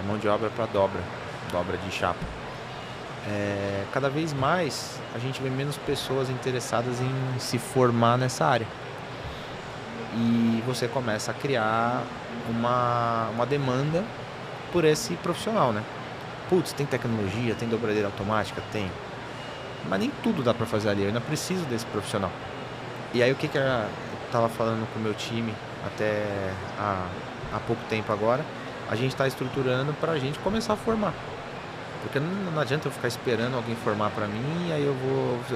mão de obra para dobra de chapa. Cada vez mais a gente vê menos pessoas interessadas em se formar nessa área. E você começa a criar uma demanda por esse profissional, né? Putz, tem tecnologia, tem dobradeira automática? Tem. Mas nem tudo dá para fazer ali, eu ainda preciso desse profissional. E aí o que eu estava falando com o meu time até há pouco tempo agora, a gente está estruturando para a gente começar a formar. Porque não adianta eu ficar esperando alguém formar para mim, e aí eu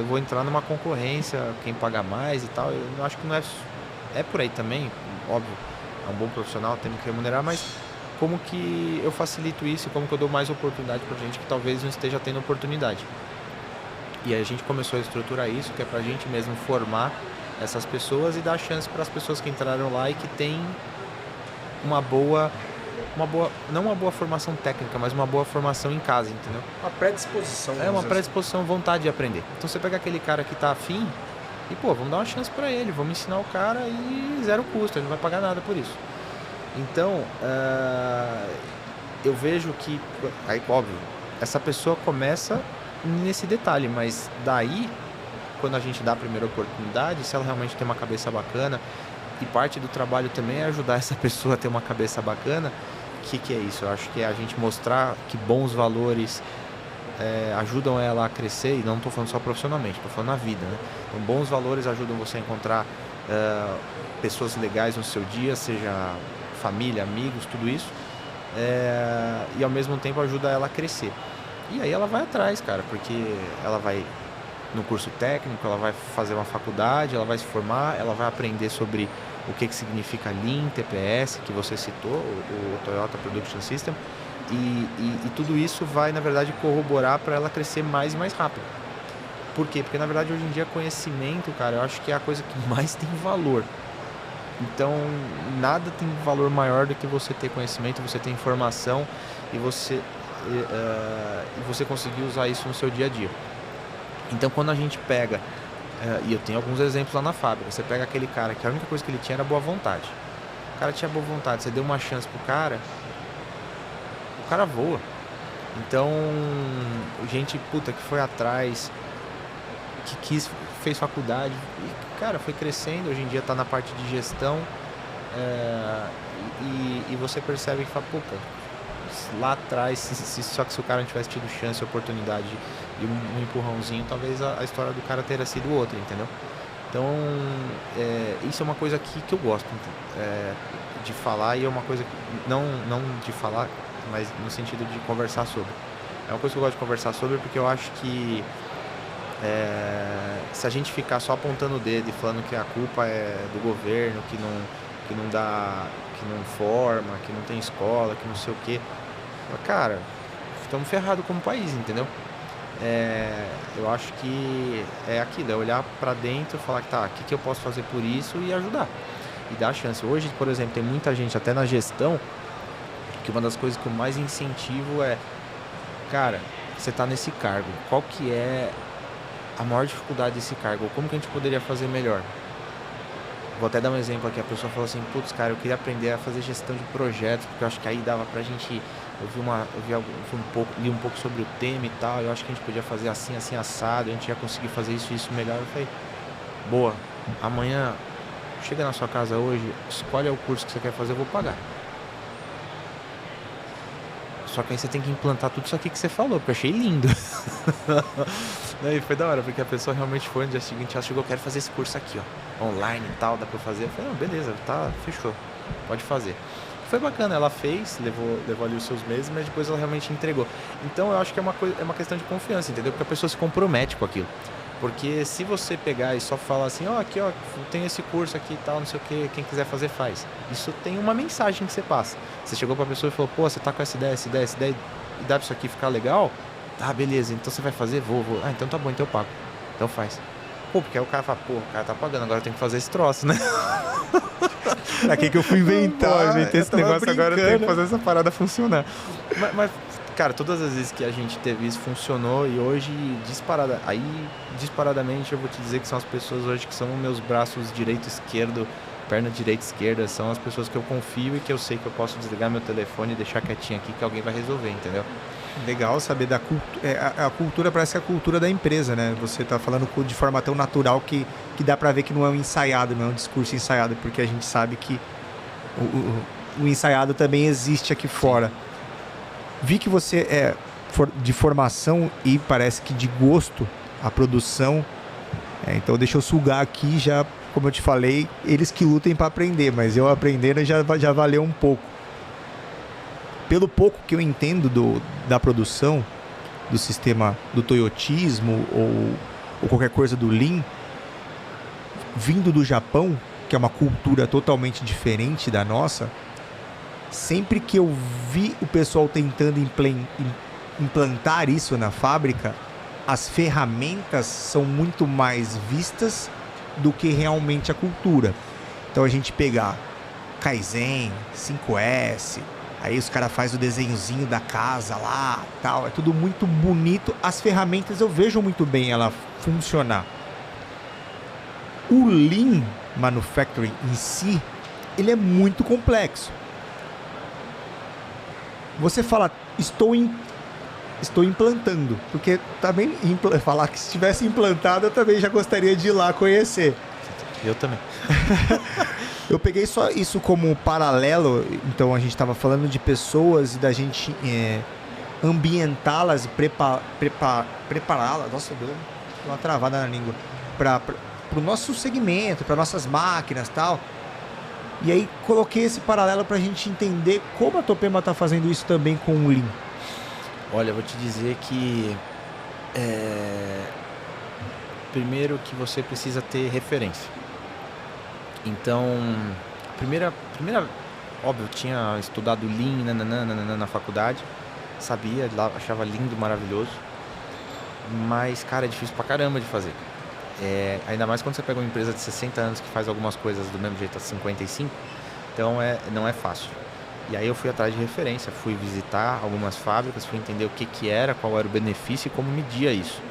vou entrar numa concorrência, quem paga mais e tal. Eu acho que não é por aí também, óbvio, é um bom profissional, temos que remunerar, mas como que eu facilito isso e como que eu dou mais oportunidade para gente que talvez não esteja tendo oportunidade. E aí a gente começou a estruturar isso, que é para a gente mesmo formar essas pessoas e dar chance para as pessoas que entraram lá e que têm não uma boa formação técnica, mas uma boa formação em casa, entendeu? Uma predisposição. É uma predisposição, vontade de aprender. Então você pega aquele cara que tá afim e, vamos dar uma chance para ele, vamos ensinar o cara e zero custo, ele não vai pagar nada por isso. Então, eu vejo que, aí óbvio, essa pessoa começa nesse detalhe, mas daí, quando a gente dá a primeira oportunidade, se ela realmente tem uma cabeça bacana, e parte do trabalho também é ajudar essa pessoa a ter uma cabeça bacana. O que é isso? Eu acho que é a gente mostrar que bons valores ajudam ela a crescer, e não estou falando só profissionalmente, estou falando na vida, né? Então, bons valores ajudam você a encontrar pessoas legais no seu dia, seja família, amigos, tudo isso, e ao mesmo tempo ajuda ela a crescer. E aí ela vai atrás, cara, porque ela vai no curso técnico, ela vai fazer uma faculdade, ela vai se formar, ela vai aprender sobre o que significa Lean, TPS, que você citou, o Toyota Production System, e tudo isso vai, na verdade, corroborar para ela crescer mais e mais rápido. Por quê? Porque, na verdade, hoje em dia, conhecimento, cara, eu acho que é a coisa que mais tem valor. Então, nada tem valor maior do que você ter conhecimento, você ter informação e você conseguir usar isso no seu dia a dia. Então, quando a gente pega, e eu tenho alguns exemplos lá na fábrica, você pega aquele cara que a única coisa que ele tinha era boa vontade. O cara tinha boa vontade, você deu uma chance pro cara, o cara voa. Então, gente, que foi atrás, que fez faculdade, e, cara, foi crescendo, hoje em dia tá na parte de gestão, e você percebe que fala, lá atrás, só que se o cara não tivesse tido chance, oportunidade e um empurrãozinho, talvez a história do cara teria sido outra, entendeu? Então, isso é uma coisa que eu gosto de falar, e é uma coisa, não de falar, mas no sentido de conversar sobre. É uma coisa que eu gosto de conversar sobre, porque eu acho que se a gente ficar só apontando o dedo e falando que a culpa é do governo, que não dá, que não forma, que não tem escola, que não sei o quê, cara, estamos ferrados como país, entendeu? Eu acho que é aquilo, é olhar para dentro e falar que o que eu posso fazer por isso e ajudar, e dar chance. Hoje, por exemplo, tem muita gente, até na gestão, que uma das coisas que eu mais incentivo é, cara, você está nesse cargo, qual que é a maior dificuldade desse cargo? Ou como que a gente poderia fazer melhor? Vou até dar um exemplo aqui, a pessoa falou assim, cara, eu queria aprender a fazer gestão de projetos, porque eu acho que aí dava pra gente, li um pouco sobre o tema e tal, eu acho que a gente podia fazer assim, assim, assado, a gente ia conseguir fazer isso melhor. Eu falei, boa, amanhã, chega na sua casa hoje, escolhe o curso que você quer fazer, eu vou pagar. Só que aí você tem que implantar tudo isso aqui que você falou, porque eu achei lindo. E foi da hora, porque a pessoa realmente foi no dia seguinte, ela chegou, eu quero fazer esse curso aqui, ó, online e tal, dá pra eu fazer? Eu falei, não, beleza, tá, fechou, pode fazer. Foi bacana, ela fez, levou ali os seus meses, mas depois ela realmente entregou. Então eu acho que é uma questão de confiança, entendeu? Porque a pessoa se compromete com aquilo. Porque se você pegar e só falar assim, aqui, tem esse curso aqui e tal, não sei o que, quem quiser fazer faz. Isso tem uma mensagem que você passa. Você chegou pra pessoa e falou, você tá com essa ideia, e dá pra isso aqui ficar legal? Tá, beleza, então você vai fazer? Vou. Ah, então tá bom, então eu pago. Então faz. Porque aí o cara fala, o cara tá pagando, agora eu tenho que fazer esse troço, né? Pra que eu fui inventar? Eu inventei esse negócio, brincando. Agora eu tenho que fazer essa parada funcionar. Mas, cara, todas as vezes que a gente teve isso, funcionou, e hoje, disparadamente, eu vou te dizer que são as pessoas hoje que são meus braços direito e esquerdo, perna direita e esquerda, são as pessoas que eu confio e que eu sei que eu posso desligar meu telefone e deixar quietinho aqui que alguém vai resolver, entendeu? Legal saber da cultura. A cultura parece a cultura da empresa, né? Você tá falando de forma tão natural que dá pra ver que não é um ensaiado, não é um discurso ensaiado, porque a gente sabe que o ensaiado também existe aqui fora. Vi que você é de formação e parece que de gosto a produção. Então deixa eu sugar aqui já, como eu te falei, eles que lutem para aprender, mas eu aprendendo já valeu um pouco. pelo pouco que eu entendo da produção, do sistema do toyotismo ou qualquer coisa do Lean, vindo do Japão, que é uma cultura totalmente diferente da nossa, sempre que eu vi o pessoal tentando implantar isso na fábrica, as ferramentas são muito mais vistas do que realmente a cultura. Então a gente pegar Kaizen, 5S, aí os caras fazem o desenhozinho da casa lá, tal, é tudo muito bonito. As ferramentas eu vejo muito bem ela funcionar. O Lean Manufacturing em si, ele é muito complexo. Você fala, estou implantando, porque também falar que se estivesse implantado eu também já gostaria de ir lá conhecer. Eu também. Eu peguei só isso como paralelo, então a gente estava falando de pessoas e da gente ambientá-las e prepará-las, nossa, deu uma travada na língua, para o nosso segmento, para nossas máquinas e tal. E aí coloquei esse paralelo para a gente entender como a Topema está fazendo isso também com o Lean. Olha, eu vou te dizer que primeiro que você precisa ter referência. Então, primeira, óbvio, eu tinha estudado Lean na faculdade, sabia, achava lindo, maravilhoso, mas, cara, é difícil pra caramba de fazer. Ainda mais quando você pega uma empresa de 60 anos que faz algumas coisas do mesmo jeito há 55, então não é fácil. E aí eu fui atrás de referência, fui visitar algumas fábricas, fui entender o que era, qual era o benefício e como media isso.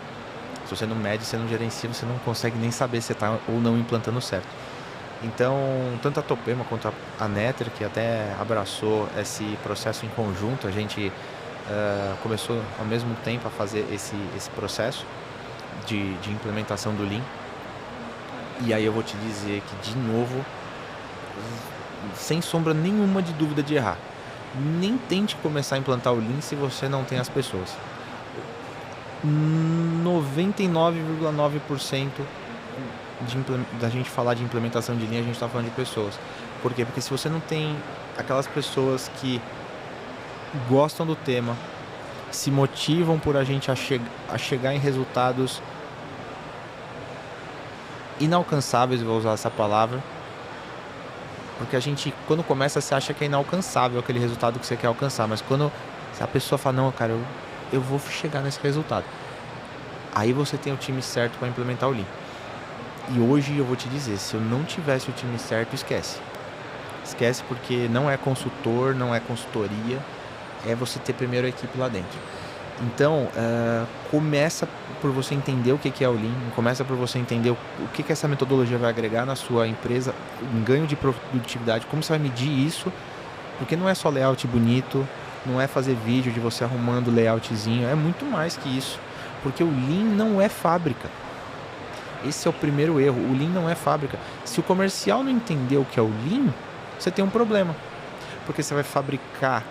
Se você não mede, você não gerencia, você não consegue nem saber se está ou não implantando certo. Então, tanto a Topema quanto a Netter, que até abraçou esse processo em conjunto, a gente começou ao mesmo tempo a fazer esse processo de implementação do Lean. E aí eu vou te dizer que, de novo, sem sombra nenhuma de dúvida de errar, nem tente começar a implantar o Lean se você não tem as pessoas. 99,9% da gente falar de implementação de Lean, a gente está falando de pessoas. Por quê? Porque se você não tem aquelas pessoas que gostam do tema, se motivam por a gente a chegar em resultados inalcançáveis, vou usar essa palavra, porque a gente, quando começa, você acha que é inalcançável aquele resultado que você quer alcançar, mas quando a pessoa fala, não, cara, eu vou chegar nesse resultado, aí você tem o time certo para implementar o Lean. E hoje eu vou te dizer, se eu não tivesse o time certo, esquece. Esquece, porque não é consultor, não é consultoria, é você ter primeiro a equipe lá dentro. Então, começa por você entender o que é o Lean, começa por você entender o que essa metodologia vai agregar na sua empresa, um ganho de produtividade, como você vai medir isso, porque não é só layout bonito, não é fazer vídeo de você arrumando layoutzinho, é muito mais que isso, porque o Lean não é fábrica. Esse é o primeiro erro, o Lean não é fábrica. Se o comercial não entender o que é o Lean, você tem um problema, porque você vai fabricar,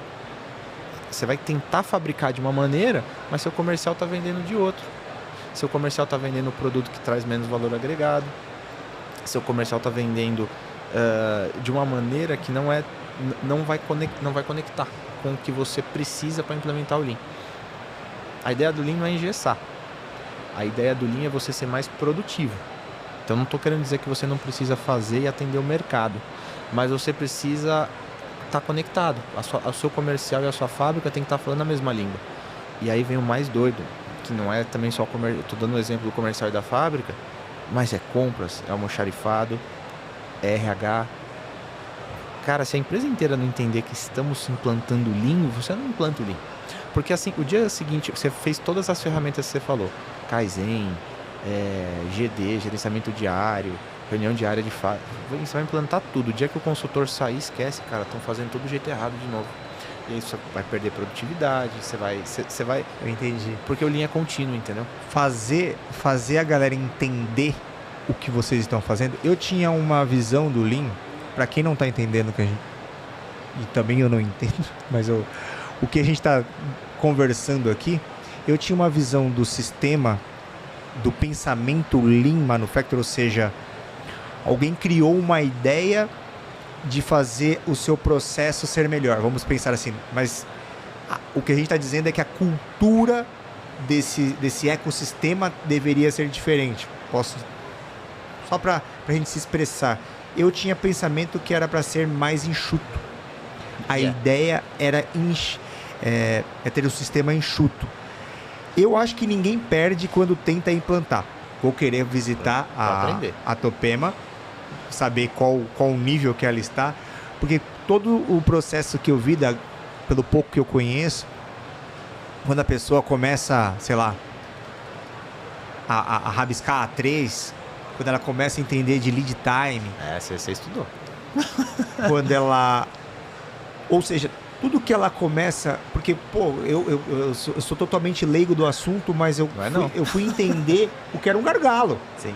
você vai tentar fabricar de uma maneira, mas seu comercial está vendendo de outro. Seu comercial está vendendo um produto que traz menos valor agregado. Seu comercial está vendendo de uma maneira que não vai conectar com o que você precisa para implementar o Lean. A ideia do Lean não é engessar. A ideia do Lean é você ser mais produtivo. Então não estou querendo dizer que você não precisa fazer e atender o mercado, mas você precisa estar conectado. O seu comercial e a sua fábrica tem que estar falando a mesma língua. E aí vem o mais doido, que não é também só comercial. Estou dando o exemplo do comercial e da fábrica, mas é compras, é almoxarifado, é RH. Cara, se a empresa inteira não entender que estamos implantando Lean, você não implanta o Lean. Porque assim, o dia seguinte, você fez todas as ferramentas que você falou. Kaizen, GD, gerenciamento diário, reunião diária de fábrica. Você vai implantar tudo. O dia que o consultor sair, esquece, cara, estão fazendo tudo do jeito errado de novo. E aí você vai perder produtividade, você vai... Eu entendi. Porque o Lean é contínuo, entendeu? Fazer a galera entender o que vocês estão fazendo. Eu tinha uma visão do Lean, para quem não está entendendo, que a gente... e também eu não entendo, mas o que a gente está conversando aqui, eu tinha uma visão do sistema, do pensamento Lean Manufacturing, ou seja, alguém criou uma ideia de fazer o seu processo ser melhor. Vamos pensar assim, mas O que a gente está dizendo é que a cultura desse ecossistema deveria ser diferente. Só para a gente se expressar. Eu tinha pensamento que era para ser mais enxuto. A ideia era ter um sistema enxuto. Eu acho que ninguém perde quando tenta implantar. Vou querer visitar a Topema, saber qual o nível que ela está, porque todo o processo que eu vi, pelo pouco que eu conheço, quando a pessoa começa, sei lá, a rabiscar A3, quando ela começa a entender de lead time... Você estudou. Quando ela... Ou seja, tudo que ela começa... Porque, pô, eu sou totalmente leigo do assunto, mas eu fui entender o que era um gargalo. Sim.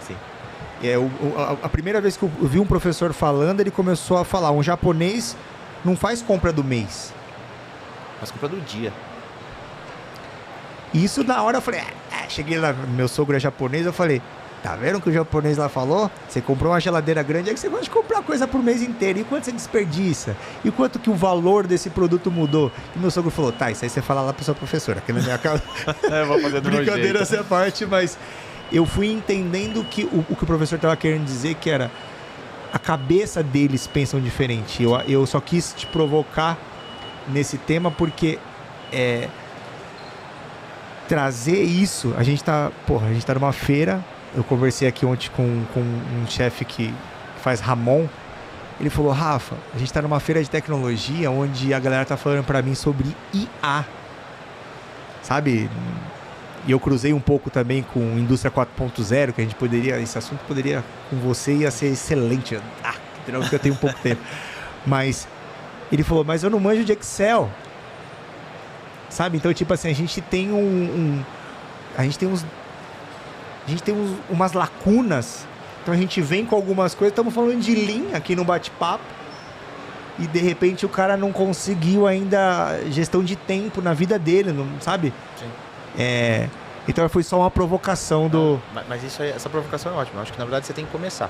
A primeira vez que eu vi um professor falando, ele começou a falar, um japonês não faz compra do mês. Faz compra do dia. E isso na hora eu falei, cheguei lá, meu sogro é japonês, eu falei, tá vendo o que o japonês lá falou? Você comprou uma geladeira grande, é que você gosta de comprar coisa por mês inteiro. E quanto você desperdiça? E quanto que o valor desse produto mudou? E meu sogro falou, tá, isso aí você fala lá pra sua professora, aqui na minha casa. Eu vou fazer do meu jeito. Brincadeira essa parte, mas eu fui entendendo que o que o professor estava querendo dizer, que era a cabeça deles pensam diferente. Eu só quis te provocar nesse tema porque trazer isso, a gente tá numa feira. Eu conversei aqui ontem com um chefe que faz Ramon. Ele falou, Rafa, a gente tá numa feira de tecnologia onde a galera tá falando para mim sobre IA, sabe? E eu cruzei um pouco também com Indústria 4.0, que a gente poderia, esse assunto poderia, com você, ia ser excelente. Que droga que eu tenho pouco tempo. Mas ele falou, mas eu não manjo de Excel. Sabe? Então, tipo assim, a gente tem umas lacunas. Então a gente vem com algumas coisas. Estamos falando de Lean aqui no bate-papo. E de repente o cara não conseguiu ainda gestão de tempo na vida dele, não sabe? Sim. Então foi só uma provocação do... Mas essa provocação é ótima. Eu acho que na verdade você tem que começar.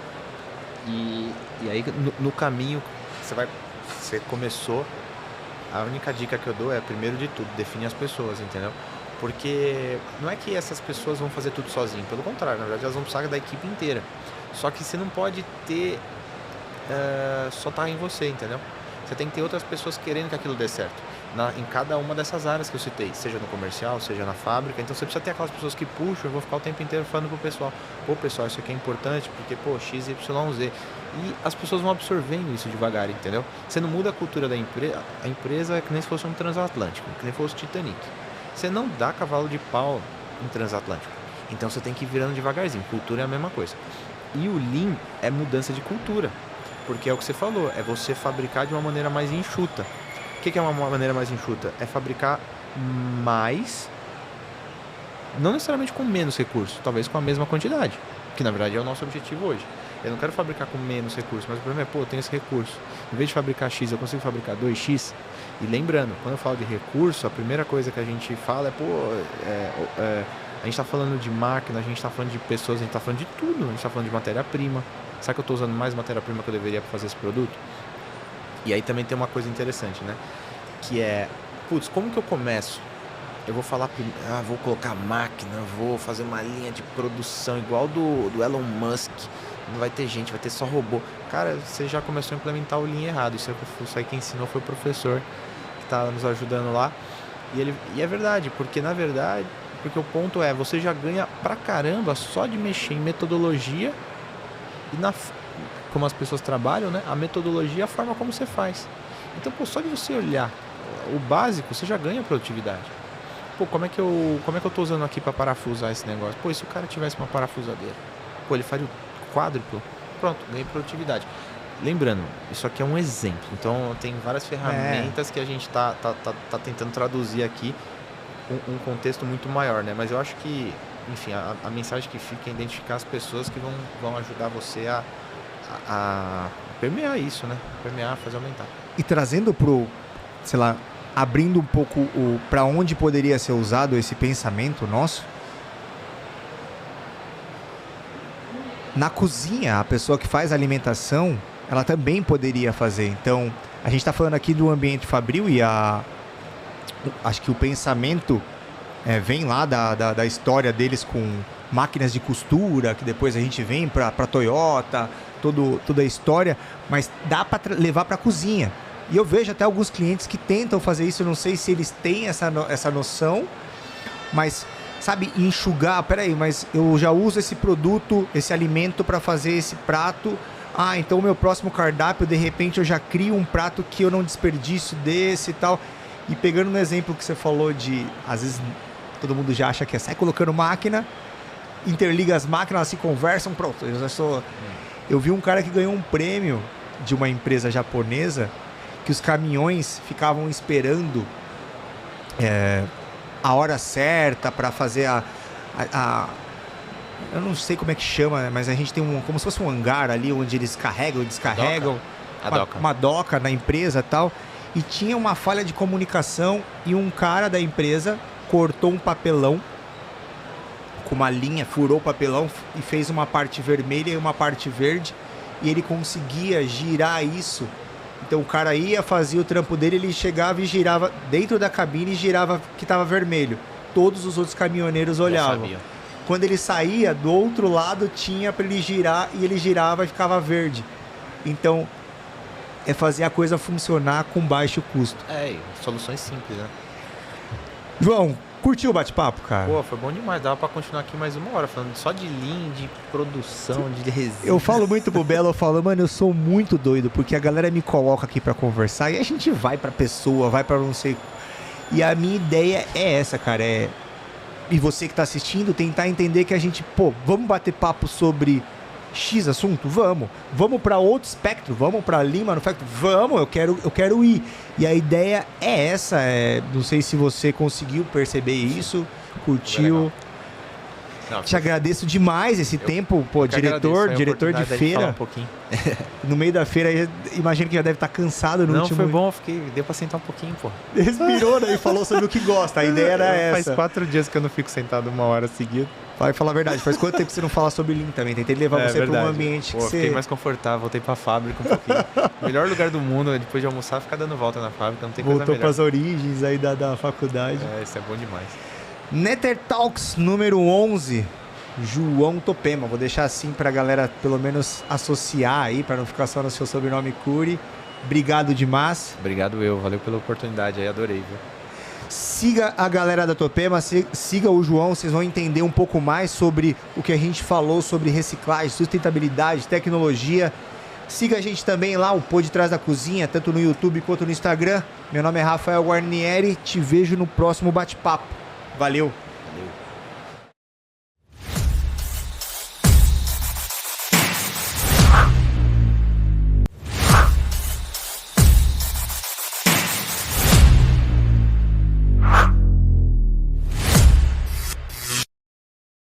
E aí no caminho você começou. A única dica que eu dou é, primeiro de tudo, define as pessoas, entendeu? Porque não é que essas pessoas vão fazer tudo sozinho, pelo contrário, na verdade elas vão precisar da equipe inteira. Só que você não pode ter só estar em você, entendeu? Você tem que ter outras pessoas querendo que aquilo dê certo. Em cada uma dessas áreas que eu citei, seja no comercial, seja na fábrica. Então você precisa ter aquelas pessoas que puxam. Eu vou ficar o tempo inteiro falando pro pessoal, pô pessoal, isso aqui é importante porque, pô, X, Y, Z. E as pessoas vão absorvendo isso devagar, entendeu? Você não muda a cultura da empresa. A empresa é que nem se fosse um transatlântico, que nem fosse Titanic. Você não dá cavalo de pau em transatlântico. Então você tem que ir virando devagarzinho. Cultura é a mesma coisa. E o Lean é mudança de cultura. Porque é o que você falou, é você fabricar de uma maneira mais enxuta. O que é uma maneira mais enxuta? É fabricar mais, não necessariamente com menos recursos, talvez com a mesma quantidade, que na verdade é o nosso objetivo hoje. Eu não quero fabricar com menos recursos, mas o problema é, eu tenho esse recurso. Em vez de fabricar X, eu consigo fabricar 2X. E lembrando, quando eu falo de recurso, a primeira coisa que a gente fala é, a gente está falando de máquina, a gente está falando de pessoas, a gente está falando de tudo. A gente está falando de matéria-prima. Será que eu estou usando mais matéria-prima que eu deveria para fazer esse produto? E aí também tem uma coisa interessante, né? Que é, como que eu começo? Eu vou falar, vou colocar máquina, vou fazer uma linha de produção igual do Elon Musk. Não vai ter gente, vai ter só robô. Cara, você já começou a implementar o Lean errado. Isso aí quem ensinou foi o professor que está nos ajudando lá. E é verdade, porque o ponto é, você já ganha pra caramba só de mexer em metodologia e como as pessoas trabalham, né? A metodologia e a forma como você faz. Então, só de você olhar o básico, você já ganha produtividade. Como é que eu tô usando aqui para parafusar esse negócio? E se o cara tivesse uma parafusadeira? Ele faria o quádruplo? Pronto, ganhei produtividade. Lembrando, isso aqui é um exemplo. Então, tem várias ferramentas que a gente tá tentando traduzir aqui um contexto muito maior, né? Mas eu acho que, enfim, a mensagem que fica é identificar as pessoas que vão ajudar você a permear isso, né? Permear, fazer aumentar. E trazendo abrindo um pouco para onde poderia ser usado esse pensamento nosso. Na cozinha, a pessoa que faz a alimentação, ela também poderia fazer. Então, a gente está falando aqui do ambiente fabril e acho que o pensamento vem lá da história deles com máquinas de costura, que depois a gente vem para Toyota, toda a história, mas dá para levar para a cozinha. E eu vejo até alguns clientes que tentam fazer isso, eu não sei se eles têm essa noção, mas, sabe, enxugar, peraí, mas eu já uso esse produto, esse alimento para fazer esse prato, então o meu próximo cardápio, de repente eu já crio um prato que eu não desperdiço desse e tal. E pegando no exemplo que você falou de, às vezes, todo mundo já acha que sai colocando máquina, interliga as máquinas, elas se conversam, pronto. Eu vi um cara que ganhou um prêmio de uma empresa japonesa que os caminhões ficavam esperando a hora certa para fazer eu não sei como é que chama, mas a gente tem como se fosse um hangar ali onde eles carregam e descarregam. Uma doca na empresa e tal. E tinha uma falha de comunicação e um cara da empresa cortou um papelão com uma linha, furou o papelão e fez uma parte vermelha e uma parte verde, e ele conseguia girar isso. Então o cara ia, fazia o trampo dele, ele chegava e girava dentro da cabine e girava que estava vermelho. Todos os outros caminhoneiros olhavam. Quando ele saía, do outro lado tinha para ele girar e ele girava e ficava verde. Então é fazer a coisa funcionar com baixo custo. Soluções simples, né? João, curtiu o bate-papo, cara? Pô, foi bom demais. Dava pra continuar aqui mais 1 hora, falando só de lean, de produção, de resina. Eu falo muito pro Belo, eu falo, mano, eu sou muito doido, porque a galera me coloca aqui pra conversar e a gente vai pra pessoa, vai pra não sei... E a minha ideia é essa, cara, E você que tá assistindo, tentar entender que a gente, vamos bater papo sobre X assunto? Vamos para outro espectro, vamos para Lean Manufacturing, eu quero ir. E a ideia é essa, não sei se você conseguiu perceber isso, curtiu. Não, te agradeço demais esse tempo, diretor de feira. No meio da feira, imagino que já deve estar cansado no último... Não, foi bom, deu pra sentar um pouquinho, pô. Respirou, né? E falou sobre o que gosta, a ideia era essa. Faz 4 dias que eu não fico sentado 1 hora seguida. Vai falar a verdade, faz quanto tempo que você não fala sobre Lean também? Tentei levar você para um ambiente que você... Fiquei mais confortável, voltei pra fábrica um pouquinho. Melhor lugar do mundo, depois de almoçar, ficar dando volta na fábrica, não tem coisa melhor. Voltou pras origens aí da faculdade. Isso é bom demais. Nether Talks número 11, João Topema. Vou deixar assim pra galera pelo menos associar aí, pra não ficar só no seu sobrenome Cury. Obrigado demais. Obrigado valeu pela oportunidade aí, adorei, viu? Siga a galera da Topema, siga o João, vocês vão entender um pouco mais sobre o que a gente falou sobre reciclagem, sustentabilidade, tecnologia. Siga a gente também lá, o Pô de Trás da Cozinha, tanto no YouTube quanto no Instagram. Meu nome é Rafael Guarnieri, te vejo no próximo bate-papo. Valeu! Valeu!